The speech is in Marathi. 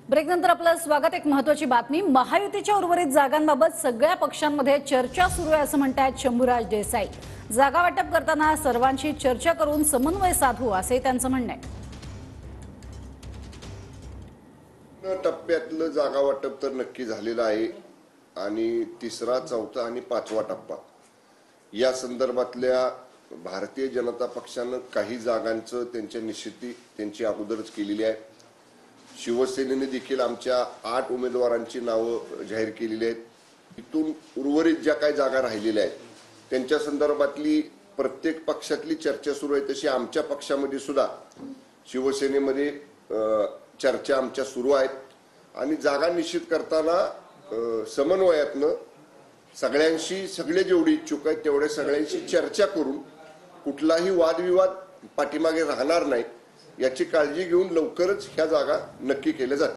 ब्रेकनंतर आपलं स्वागत। एक महत्त्वाची बातमी, महायुतीच्या उर्वरित जागांबाबत सगळ्या पक्षांमध्ये चर्चा सुरू आहे असं म्हणतात शंभूराज देसाई। जागा वाटप करताना सर्वांशी चर्चा करून समन्वय साधू असे त्यांचं म्हणणं आहे। टप्प्यातलं जागा वाटप तर नक्की झालेलं आहे आणि तिसरा, चौथा आणि पाचवा टप्पा या संदर्भातल्या भारतीय जनता पक्षानं काही जागांचं त्यांच्या निश्चिती त्यांची अगोदरच केलेली आहे। शिवसेनेने देखील आमच्या 8 उमेदवारांची नावं जाहीर केलेली आहेत। इथून उर्वरित ज्या काही जागा राहिलेल्या आहेत त्यांच्या संदर्भातली प्रत्येक पक्षातली चर्चा सुरू आहे, तशी आमच्या पक्षामध्ये सुद्धा शिवसेनेमध्ये चर्चा आमच्या सुरू आहेत आणि जागा निश्चित करताना समन्वयातनं सगळ्यांशी, सगळे जेवढे इच्छुक आहेत तेवढे सगळ्यांशी चर्चा करून कुठलाही वादविवाद पाठीमागे राहणार नाही याची काळजी घेऊन लवकरच ह्या जागा नक्की केल्या जातील।